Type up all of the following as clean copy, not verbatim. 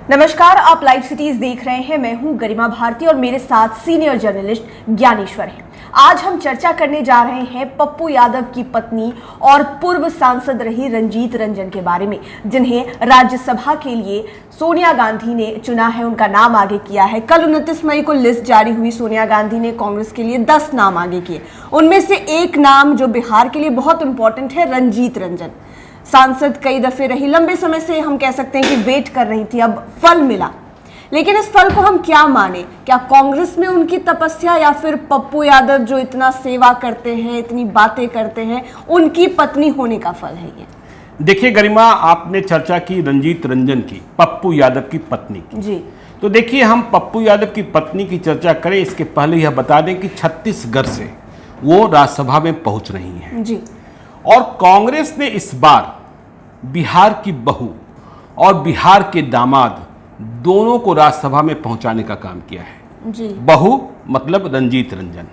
नमस्कार, आप live cities देख रहे हैं। मैं हूं गरिमा भारती और मेरे साथ सीनियर जर्नलिस्ट ज्ञानेश्वर हैं। आज हम चर्चा करने जा रहे हैं पप्पू यादव की पत्नी और पूर्व सांसद रही रंजीत रंजन के बारे में, जिन्हें राज्यसभा के लिए सोनिया गांधी ने चुना है, उनका नाम आगे किया है। कल 29 मई को लिस्ट जारी हुई। सोनिया गांधी ने कांग्रेस के लिए 10 नाम आगे किए। उनमें से एक नाम जो बिहार के लिए बहुत इंपॉर्टेंट है, रंजीत रंजन। सांसद कई दफे रही, लंबे समय से हम कह सकते हैं कि वेट कर रही थी, अब फल मिला। लेकिन इस फल को हम क्या माने? क्या कांग्रेस में उनकी तपस्या या फिर पप्पू यादव जो इतना सेवा करते हैं, इतनी बातें करते हैं, उनकी पत्नी होने का फल है ये? देखिए गरिमा, आपने चर्चा की रंजीत रंजन की, पप्पू यादव की पत्नी की जी। तो देखिए, हम पप्पू यादव की पत्नी की चर्चा करें इसके पहले यह बता दें कि छत्तीसगढ़ से वो राज्यसभा में पहुंच रही हैं जी। और कांग्रेस ने इस बार बिहार की बहू और बिहार के दामाद दोनों को राज्यसभा में पहुंचाने का काम किया है। जी। बहू मतलब रंजीत रंजन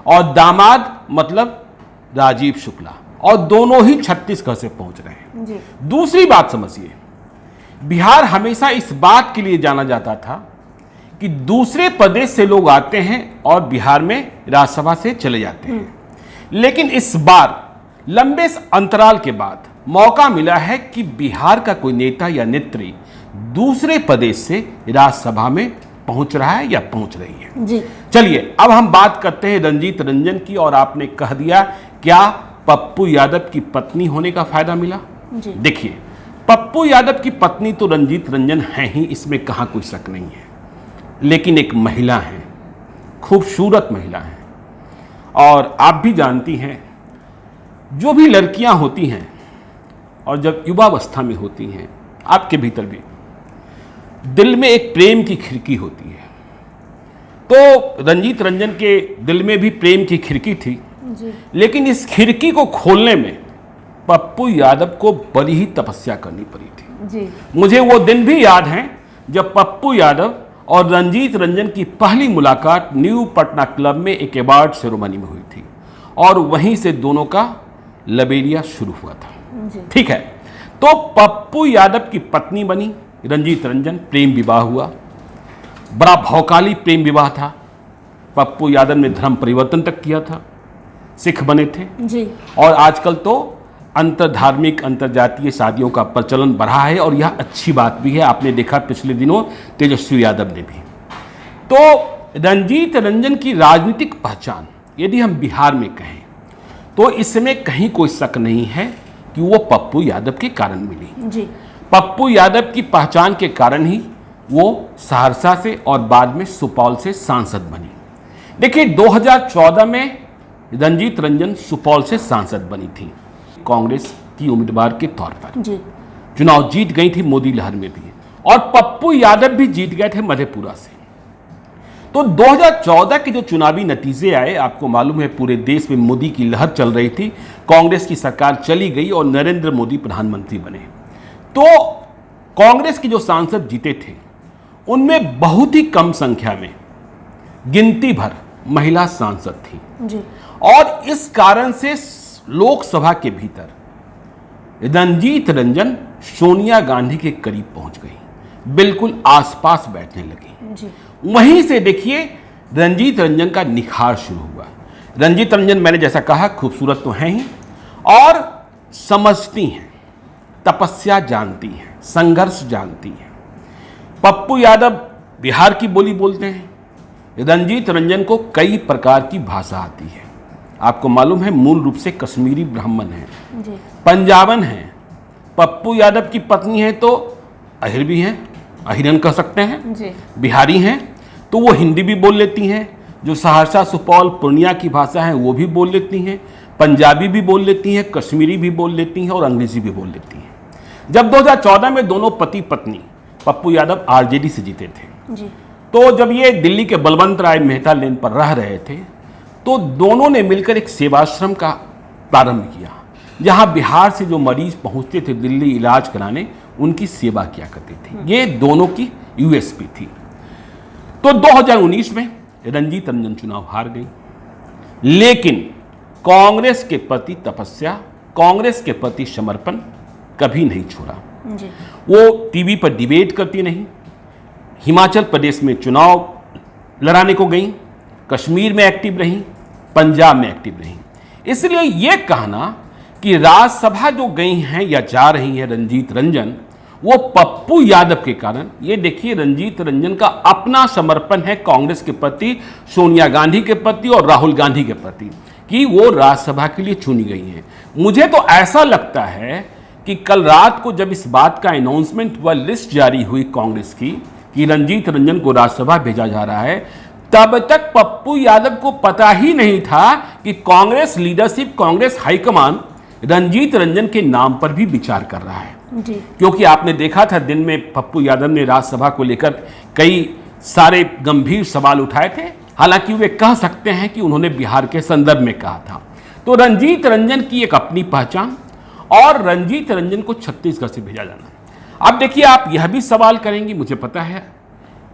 और दामाद मतलब राजीव शुक्ला, और दोनों ही छत्तीसगढ़ से पहुंच रहे हैं। जी। दूसरी बात समझिए, बिहार हमेशा इस बात के लिए जाना जाता था कि दूसरे प्रदेश से लोग आते हैं और बिहार में राज्यसभा से चले जाते हैं, लेकिन इस बार लंबे अंतराल के बाद मौका मिला है कि बिहार का कोई नेता या नेत्री दूसरे प्रदेश से राज्यसभा में पहुंच रहा है या पहुंच रही है। जी। चलिए अब हम बात करते हैं रंजीत रंजन की, और आपने कह दिया क्या पप्पू यादव की पत्नी होने का फायदा मिला? जी। देखिए, पप्पू यादव की पत्नी तो रंजीत रंजन है ही, इसमें कहां कोई शक नहीं है, लेकिन एक महिला है, खूबसूरत महिला है। और आप भी जानती हैं, जो भी लड़कियां होती हैं और जब युवावस्था में होती हैं, आपके भीतर भी दिल में एक प्रेम की खिड़की होती है। तो रंजीत रंजन के दिल में भी प्रेम की खिड़की थी। जी। लेकिन इस खिड़की को खोलने में पप्पू यादव को बड़ी ही तपस्या करनी पड़ी थी। जी। मुझे वो दिन भी याद है जब पप्पू यादव और रंजीत रंजन की पहली मुलाकात न्यू पटना क्लब में एक अवार्ड सेरेमनी में हुई थी, और वहीं से दोनों का लबेरिया शुरू हुआ था। ठीक है, तो पप्पू यादव की पत्नी बनी रंजीत रंजन, प्रेम विवाह हुआ, बड़ा भौकाली प्रेम विवाह था। पप्पू यादव ने धर्म परिवर्तन तक किया था, सिख बने थे। जी। और आजकल तो अंतरधार्मिक अंतरजातीय शादियों का प्रचलन बढ़ा है, और यह अच्छी बात भी है। आपने देखा पिछले दिनों तेजस्वी यादव ने भी। तो रंजीत रंजन की राजनीतिक पहचान यदि हम बिहार में कहें तो इसमें कहीं कोई शक नहीं है कि वो पप्पू यादव के कारण मिली। जी। पप्पू यादव की पहचान के कारण ही वो सहरसा से और बाद में सुपौल से सांसद बनी। देखिए, 2014 में रंजीत रंजन सुपौल से सांसद बनी थी, कांग्रेस की उम्मीदवार के तौर पर। जी। चुनाव जीत गई थी मोदी लहर में भी, और पप्पू यादव भी जीत गए थे मधेपुरा से। तो 2014 के जो चुनावी नतीजे आए, आपको मालूम है पूरे देश में मोदी की लहर चल रही थी, कांग्रेस की सरकार चली गई और नरेंद्र मोदी प्रधानमंत्री बने। तो कांग्रेस के जो सांसद जीते थे उनमें बहुत ही कम संख्या में, गिनती भर महिला सांसद थी। जी। और इस कारण से लोकसभा के भीतर रंजीत रंजन सोनिया गांधी के करीब पहुंच गई, बिल्कुल आसपास बैठने लगी। जी। वहीं से देखिए रंजीत रंजन का निखार शुरू हुआ। रंजीत रंजन, मैंने जैसा कहा, खूबसूरत तो हैं ही और समझती हैं, तपस्या जानती हैं, संघर्ष जानती हैं। पप्पू यादव बिहार की बोली बोलते हैं, रंजीत रंजन को कई प्रकार की भाषा आती है। आपको मालूम है मूल रूप से कश्मीरी ब्राह्मण हैं, जी। पंजाबन हैं। पप्पू यादव की पत्नी है तो अहिर भी हैं, अहिरन कह सकते हैं। जी। बिहारी हैं तो वो हिंदी भी बोल लेती हैं, जो सहरसा सुपौल पूर्णिया की भाषा है वो भी बोल लेती हैं, पंजाबी भी बोल लेती हैं, कश्मीरी भी बोल लेती हैं और अंग्रेजी भी बोल लेती हैं। जब 2014 में दोनों पति पत्नी, पप्पू यादव आरजेडी से जीते थे, जी। तो जब ये दिल्ली के बलवंत राय मेहता लेन पर रह रहे थे तो दोनों ने मिलकर एक सेवाश्रम का प्रारंभ किया, जहां बिहार से जो मरीज पहुंचते थे दिल्ली इलाज कराने, उनकी सेवा किया करते थे। ये दोनों की यूएसपी थी। तो 2019 में रंजीत रंजन चुनाव हार गई, लेकिन कांग्रेस के प्रति तपस्या, कांग्रेस के प्रति समर्पण कभी नहीं छोड़ा। जी। वो टीवी पर डिबेट करती नहीं, हिमाचल प्रदेश में चुनाव लड़ाने को गई, कश्मीर में एक्टिव रही, पंजाब में एक्टिव रही। इसलिए यह कहना कि राज्यसभा जो गई हैं या जा रही हैं रंजीत रंजन, वो पप्पू यादव के कारण, ये देखिए रंजीत रंजन का अपना समर्पण है कांग्रेस के प्रति, सोनिया गांधी के प्रति और राहुल गांधी के प्रति कि वो राज्यसभा के लिए चुनी गई हैं। मुझे तो ऐसा लगता है कि कल रात को जब इस बात का अनाउंसमेंट हुआ, लिस्ट जारी हुई कांग्रेस की कि रंजीत रंजन को राज्यसभा भेजा जा रहा है, तब तक पप्पू यादव को पता ही नहीं था कि कांग्रेस लीडरशिप, कांग्रेस हाईकमान रंजीत रंजन के नाम पर भी विचार कर रहा है जी। क्योंकि आपने देखा था दिन में पप्पू यादव ने राज्यसभा को लेकर कई सारे गंभीर सवाल उठाए थे। हालांकि वे कह सकते हैं कि उन्होंने बिहार के संदर्भ में कहा था। तो रंजीत रंजन की एक अपनी पहचान, और रंजीत रंजन को छत्तीसगढ़ से भेजा जाना। अब देखिए, आप यह भी सवाल करेंगे, मुझे पता है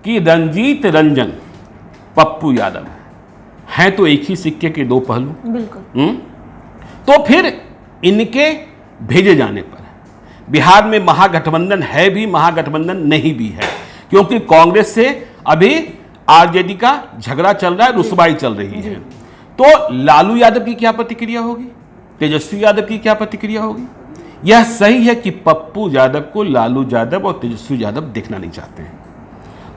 कि रंजीत रंजन पप्पू यादव हैं तो एक ही सिक्के के दो पहलू। बिल्कुल। तो फिर इनके भेजे जाने पर बिहार में महागठबंधन है भी, महागठबंधन नहीं भी है, क्योंकि कांग्रेस से अभी आरजेडी का झगड़ा चल रहा है, रुसवाई चल रही है। तो लालू यादव की क्या प्रतिक्रिया होगी, तेजस्वी यादव की क्या प्रतिक्रिया होगी? यह सही है कि पप्पू यादव को लालू यादव और तेजस्वी यादव देखना नहीं चाहते हैं।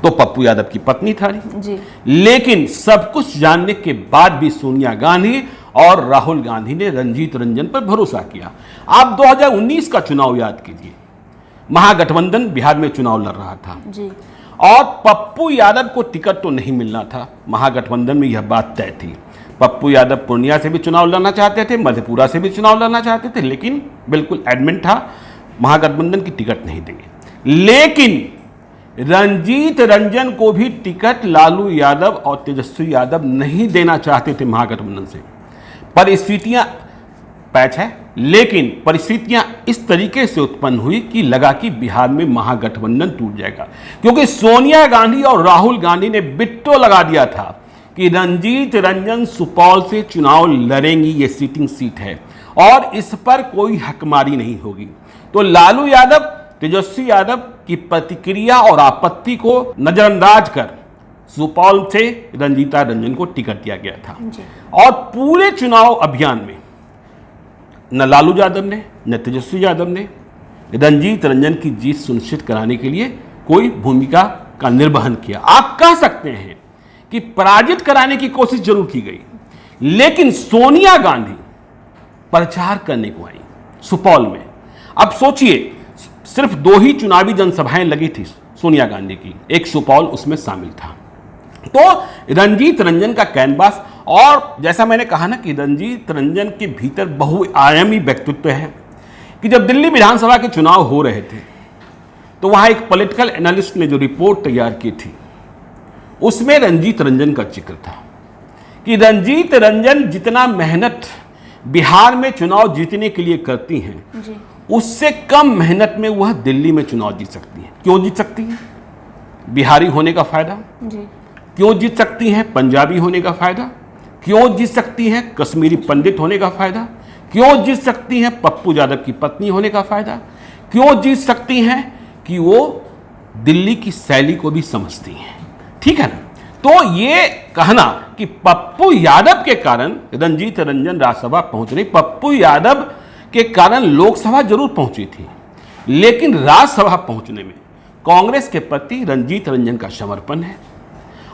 तो पप्पू यादव की पत्नी था जी। लेकिन सब कुछ जानने के बाद भी सोनिया गांधी और राहुल गांधी ने रंजीत रंजन पर भरोसा किया। आप 2019 का चुनाव याद कीजिए, महागठबंधन बिहार में चुनाव लड़ रहा था जी। और पप्पू यादव को टिकट तो नहीं मिलना था। महागठबंधन में यह बात तय थी। पप्पू यादव पूर्णिया से भी चुनाव लड़ना चाहते थे, मधेपुरा से भी चुनाव लड़ना चाहते थे, लेकिन बिल्कुल एडमिट था, महागठबंधन की टिकट नहीं देंगे। लेकिन रंजीत रंजन को भी टिकट लालू यादव और तेजस्वी यादव नहीं देना चाहते थे महागठबंधन से। परिस्थितियां पैच है, लेकिन परिस्थितियां इस तरीके से उत्पन्न हुई कि लगा कि बिहार में महागठबंधन टूट जाएगा, क्योंकि सोनिया गांधी और राहुल गांधी ने बिट्टो लगा दिया था कि रंजीत रंजन सुपौल से चुनाव लड़ेंगी, ये सीटिंग सीट है और इस पर कोई हकमारी नहीं होगी। तो लालू यादव, तेजस्वी यादव की प्रतिक्रिया और आपत्ति को नजरअंदाज कर सुपौल से रंजीता रंजन को टिकट दिया गया था। और पूरे चुनाव अभियान में न लालू यादव ने न तेजस्वी यादव ने रंजीत रंजन की जीत सुनिश्चित कराने के लिए कोई भूमिका का निर्वहन किया। आप कह सकते हैं कि पराजित कराने की कोशिश जरूर की गई, लेकिन सोनिया गांधी प्रचार करने को आई सुपौल में। अब सोचिए, सिर्फ 2 ही चुनावी जनसभाएं लगी थी सोनिया गांधी की, एक सुपौल उसमें शामिल था। तो रंजीत रंजन का कैनवास, और जैसा मैंने कहा ना कि रंजीत रंजन के भीतर बहुआयामी व्यक्तित्व है कि जब दिल्ली विधानसभा के चुनाव हो रहे थे तो वहां एक पॉलिटिकल एनालिस्ट ने जो रिपोर्ट तैयार की थी उसमें रंजीत रंजन का जिक्र था कि रंजीत रंजन जितना मेहनत बिहार में चुनाव जीतने के लिए करती हैं जी। उससे कम मेहनत में वह दिल्ली में चुनाव जीत सकती हैं। क्यों जीत सकती हैं? बिहारी होने का फायदा। जी। क्यों जीत सकती हैं? पंजाबी होने का फायदा। क्यों जीत सकती हैं? कश्मीरी पंडित होने का फायदा। क्यों जीत सकती हैं? पप्पू यादव की पत्नी होने का फायदा। क्यों जीत सकती हैं? कि वो दिल्ली की शैली को भी समझती हैं। ठीक है ना? तो ये कहना कि पप्पू यादव के कारण रंजीत रंजन राज्यसभा पहुंच रही, पप्पू यादव के कारण लोकसभा जरूर पहुंची थी, लेकिन राज्यसभा पहुंचने में कांग्रेस के प्रति रंजीत रंजन का समर्पण है।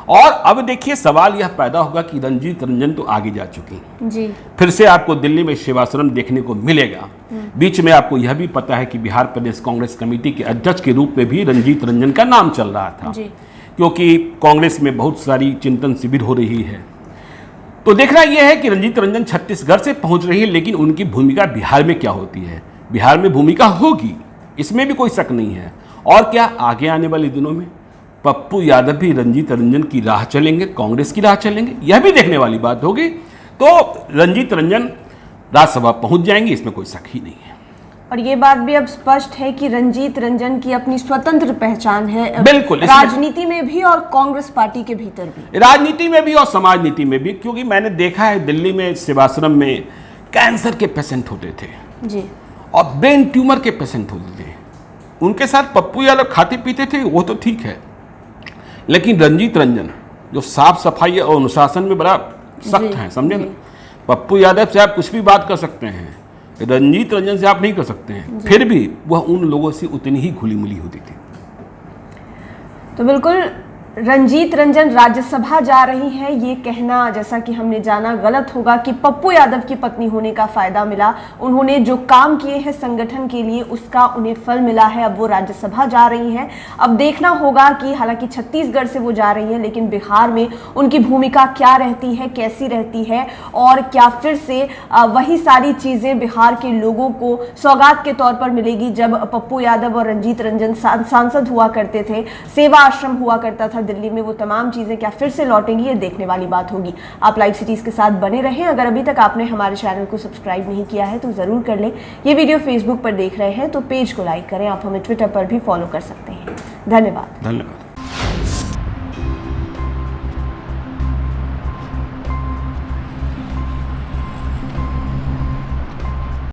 और अब देखिए, सवाल यह पैदा होगा कि रंजीत रंजन तो आगे जा चुकी, जी। फिर से आपको दिल्ली में सेवाश्रम देखने को मिलेगा। बीच में आपको यह भी पता है कि बिहार प्रदेश कांग्रेस कमेटी के अध्यक्ष के रूप में भी रंजीत रंजन का नाम चल रहा था, जी। क्योंकि कांग्रेस में बहुत सारी चिंतन शिविर हो रही है। तो देखना यह है कि रंजीत रंजन छत्तीसगढ़ से पहुंच रही है, लेकिन उनकी भूमिका बिहार में क्या होती है? बिहार में भूमिका होगी, इसमें भी कोई शक नहीं है। और क्या आगे आने वाले दिनों में पप्पू यादव भी रंजीत रंजन की राह चलेंगे, कांग्रेस की राह चलेंगे? यह भी देखने वाली बात होगी। तो रंजीत रंजन राज्यसभा पहुंच जाएंगे, इसमें कोई शक ही नहीं है। और ये बात भी अब स्पष्ट है कि रंजीत रंजन की अपनी स्वतंत्र पहचान है, बिल्कुल, राजनीति में भी और कांग्रेस पार्टी के भीतर भी, राजनीति में भी और समाज नीति में भी। क्योंकि मैंने देखा है दिल्ली में सेवाश्रम में कैंसर के पेशेंट होते थे जी, और ब्रेन ट्यूमर के पेशेंट होते थे। उनके साथ पप्पू यादव खाते पीते थे, वो तो ठीक है, लेकिन रंजीत रंजन जो साफ सफाई और अनुशासन में बड़ा सख्त हैं, समझे ना। पप्पू यादव से आप कुछ भी बात कर सकते हैं, रंजीत रंजन से आप नहीं कर सकते हैं। फिर भी वह उन लोगों से उतनी ही घुली मिली होती थी। तो बिल्कुल रंजीत रंजन राज्यसभा जा रही हैं, ये कहना जैसा कि हमने जाना गलत होगा कि पप्पू यादव की पत्नी होने का फायदा मिला। उन्होंने जो काम किए हैं संगठन के लिए उसका उन्हें फल मिला है। अब वो राज्यसभा जा रही हैं। अब देखना होगा कि हालांकि छत्तीसगढ़ से वो जा रही हैं, लेकिन बिहार में उनकी भूमिका क्या रहती है, कैसी रहती है, और क्या फिर से वही सारी चीज़ें बिहार के लोगों को सौगात के तौर पर मिलेगी। जब पप्पू यादव और रंजीत रंजन सांसद हुआ करते थे, सेवा आश्रम हुआ करता था दिल्ली में, वो तमाम चीजें क्या फिर से लौटेंगी, ये देखने वाली बात होगी। आप लाइव सिटीज के साथ बने रहें। अगर अभी तक आपने हमारे चैनल को सब्सक्राइब नहीं किया है तो जरूर कर लें। ये वीडियो फेसबुक पर देख रहे हैं तो पेज को लाइक करें। आप हमें ट्विटर पर भी फॉलो कर सकते हैं। धन्यवाद।